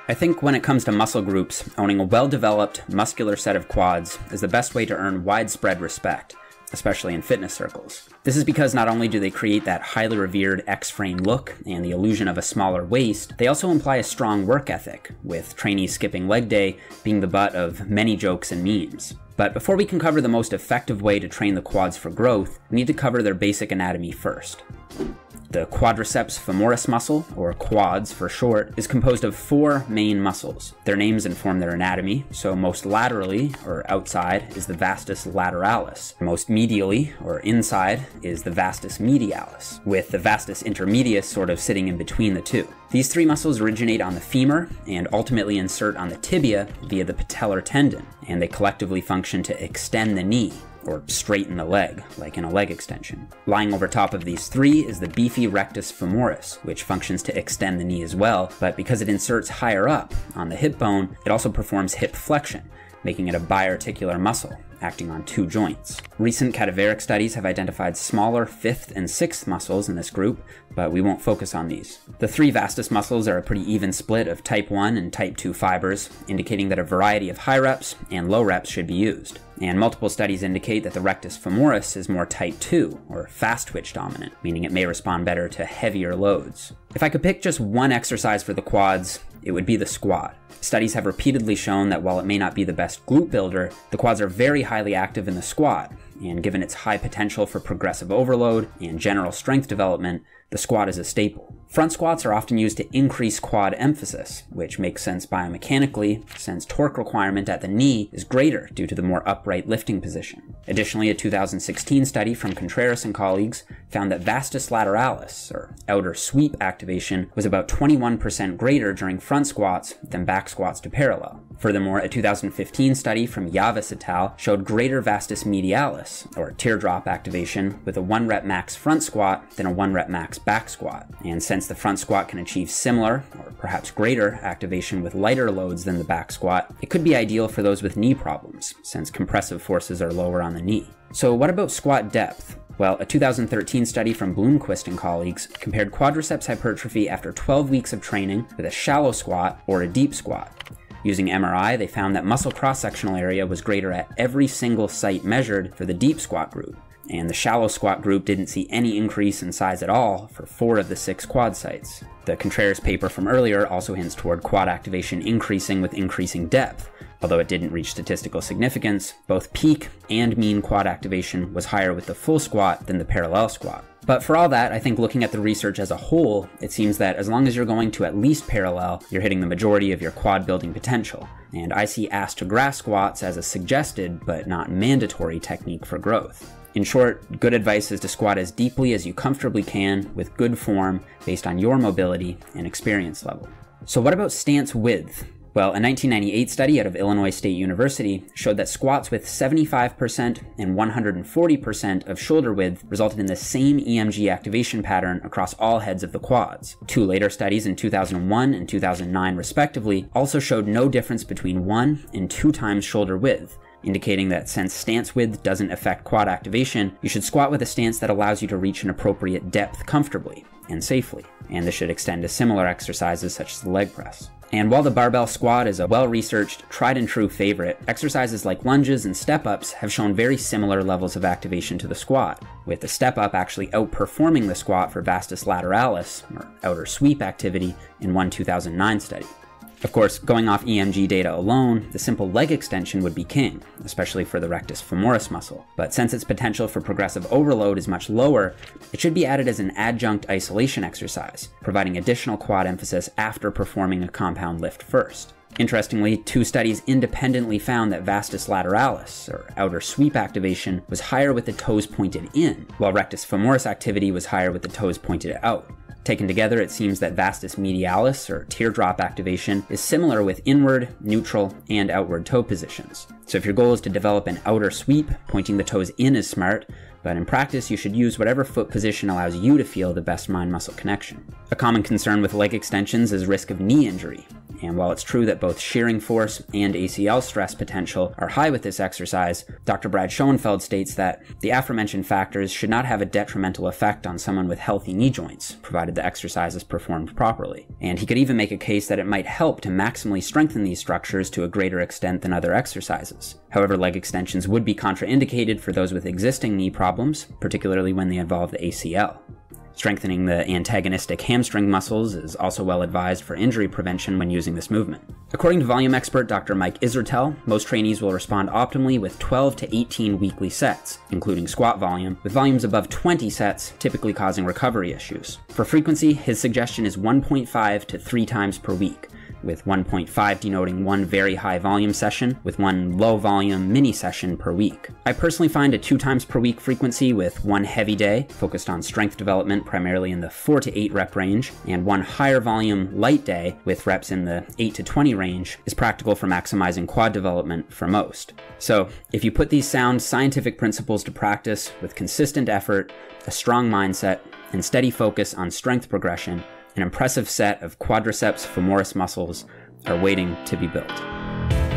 I think when it comes to muscle groups, owning a well-developed, muscular set of quads is the best way to earn widespread respect, especially in fitness circles. This is because not only do they create that highly revered X-frame look and the illusion of a smaller waist, they also imply a strong work ethic, with trainees skipping leg day being the butt of many jokes and memes. But before we can cover the most effective way to train the quads for growth, we need to cover their basic anatomy first. The quadriceps femoris muscle, or quads for short, is composed of 4 main muscles. Their names inform their anatomy, so most laterally, or outside, is the vastus lateralis. Most medially, or inside, is the vastus medialis, with the vastus intermedius sort of sitting in between the two. These 3 muscles originate on the femur and ultimately insert on the tibia via the patellar tendon, and they collectively function to extend the knee, or straighten the leg, like in a leg extension. Lying over top of these 3 is the beefy rectus femoris, which functions to extend the knee as well, but because it inserts higher up on the hip bone, it also performs hip flexion, making it a biarticular muscle, acting on 2 joints. Recent cadaveric studies have identified smaller 5th and 6th muscles in this group, but we won't focus on these. The 3 vastus muscles are a pretty even split of type 1 and type 2 fibers, indicating that a variety of high reps and low reps should be used. And multiple studies indicate that the rectus femoris is more type 2, or fast twitch dominant, meaning it may respond better to heavier loads. If I could pick just one exercise for the quads, it would be the squat. Studies have repeatedly shown that while it may not be the best glute builder, the quads are very highly active in the squat, and given its high potential for progressive overload and general strength development, the squat is a staple. Front squats are often used to increase quad emphasis, which makes sense biomechanically since torque requirement at the knee is greater due to the more upright lifting position. Additionally, a 2016 study from Contreras and colleagues found that vastus lateralis, or outer sweep activation, was about 21% greater during front squats than back squats to parallel. Furthermore, a 2015 study from Yavis et al. Showed greater vastus medialis, or teardrop activation, with a 1 rep max front squat than a 1 rep max back squat. And since the front squat can achieve similar, or perhaps greater, activation with lighter loads than the back squat, it could be ideal for those with knee problems, since compressive forces are lower on the knee. So what about squat depth? Well, a 2013 study from Bloomquist and colleagues compared quadriceps hypertrophy after 12 weeks of training with a shallow squat or a deep squat. Using MRI, they found that muscle cross-sectional area was greater at every single site measured for the deep squat group, and the shallow squat group didn't see any increase in size at all for 4 of the 6 quad sites. The Contreras paper from earlier also hints toward quad activation increasing with increasing depth. Although it didn't reach statistical significance, both peak and mean quad activation was higher with the full squat than the parallel squat. But for all that, I think looking at the research as a whole, it seems that as long as you're going to at least parallel, you're hitting the majority of your quad building potential. And I see ass to grass squats as a suggested but not mandatory technique for growth. In short, good advice is to squat as deeply as you comfortably can with good form based on your mobility and experience level. So what about stance width? Well, a 1998 study out of Illinois State University showed that squats with 75% and 140% of shoulder width resulted in the same EMG activation pattern across all heads of the quads. 2 later studies in 2001 and 2009 respectively also showed no difference between 1 and 2 times shoulder width, indicating that since stance width doesn't affect quad activation, you should squat with a stance that allows you to reach an appropriate depth comfortably and safely. And this should extend to similar exercises such as the leg press. And while the barbell squat is a well-researched, tried-and-true favorite, exercises like lunges and step-ups have shown very similar levels of activation to the squat, with the step-up actually outperforming the squat for vastus lateralis, or outer sweep activity, in one 2009 study. Of course, going off EMG data alone, the simple leg extension would be king, especially for the rectus femoris muscle. But since its potential for progressive overload is much lower, it should be added as an adjunct isolation exercise, providing additional quad emphasis after performing a compound lift first. Interestingly, 2 studies independently found that vastus lateralis, or outer sweep activation, was higher with the toes pointed in, while rectus femoris activity was higher with the toes pointed out. Taken together, it seems that vastus medialis, or teardrop activation, is similar with inward, neutral, and outward toe positions. So if your goal is to develop an outer sweep, pointing the toes in is smart, but in practice you should use whatever foot position allows you to feel the best mind-muscle connection. A common concern with leg extensions is risk of knee injury, And while it's true that both shearing force and ACL stress potential are high with this exercise, Dr. Brad Schoenfeld states that the aforementioned factors should not have a detrimental effect on someone with healthy knee joints, provided the exercise is performed properly. And he could even make a case that it might help to maximally strengthen these structures to a greater extent than other exercises. However, leg extensions would be contraindicated for those with existing knee problems, particularly when they involve the ACL. Strengthening the antagonistic hamstring muscles is also well advised for injury prevention when using this movement. According to volume expert Dr. Mike Isertel, most trainees will respond optimally with 12 to 18 weekly sets, including squat volume, with volumes above 20 sets typically causing recovery issues. For frequency, his suggestion is 1.5 to 3 times per week, with 1.5 denoting one very high volume session with one low volume mini session per week. I personally find a 2 times per week frequency with one heavy day focused on strength development primarily in the 4 to 8 rep range, and one higher volume light day with reps in the 8 to 20 range is practical for maximizing quad development for most. So if you put these sound scientific principles to practice with consistent effort, a strong mindset, and steady focus on strength progression, an impressive set of quadriceps femoris muscles are waiting to be built.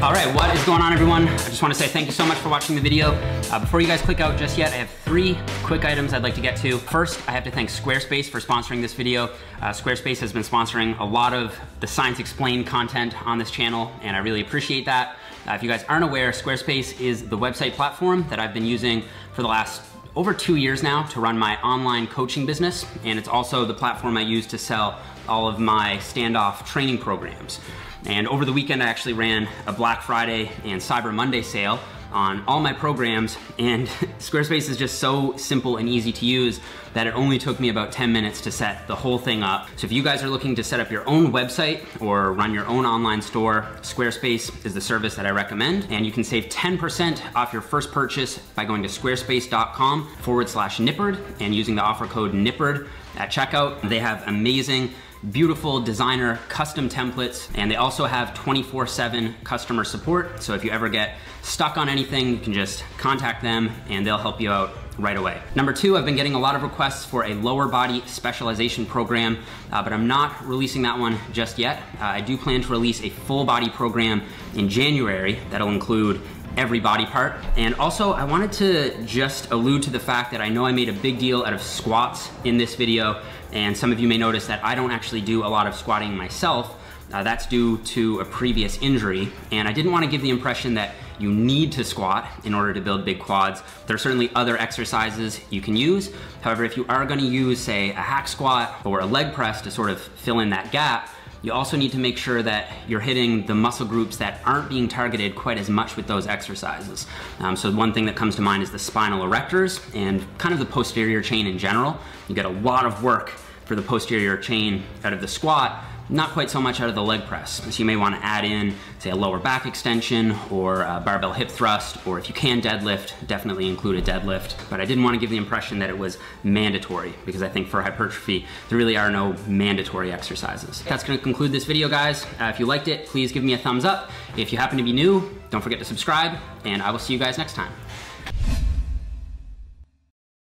All right, what is going on, everyone? I just want to say thank you so much for watching the video. Before you guys click out just yet, I have 3 quick items I'd like to get to. First, I have to thank Squarespace for sponsoring this video. Squarespace has been sponsoring a lot of the Science Explained content on this channel, and I really appreciate that. If you guys aren't aware, Squarespace is the website platform that I've been using for the last over 2 years now to run my online coaching business, and it's also the platform I use to sell all of my standoff training programs. And over the weekend I actually ran a Black Friday and Cyber Monday sale on all my programs, and Squarespace is just so simple and easy to use that it only took me about 10 minutes to set the whole thing up. So if you guys are looking to set up your own website or run your own online store, Squarespace is the service that I recommend, and you can save 10% off your first purchase by going to squarespace.com/Nippard and using the offer code Nippard at checkout. They have amazing, beautiful designer custom templates, and they also have 24/7 customer support. So if you ever get stuck on anything, you can just contact them and they'll help you out right away. Number 2, I've been getting a lot of requests for a lower body specialization program, but I'm not releasing that one just yet. I do plan to release a full body program in January that'll include every body part. And also, I wanted to just allude to the fact that I know I made a big deal out of squats in this video, and some of you may notice that I don't actually do a lot of squatting myself. That's due to a previous injury, and I didn't want to give the impression that you need to squat in order to build big quads. There are certainly other exercises you can use. However, if you are going to use, say, a hack squat or a leg press to sort of fill in that gap, you also need to make sure that you're hitting the muscle groups that aren't being targeted quite as much with those exercises. So one thing that comes to mind is the spinal erectors and kind of the posterior chain in general. You get a lot of work for the posterior chain out of the squat, not quite so much out of the leg press. So you may want to add in, say, a lower back extension or a barbell hip thrust, or if you can deadlift, definitely include a deadlift. But I didn't want to give the impression that it was mandatory, because I think for hypertrophy, there really are no mandatory exercises. That's going to conclude this video, guys. If you liked it, please give me a thumbs up. If you happen to be new, don't forget to subscribe, and I will see you guys next time.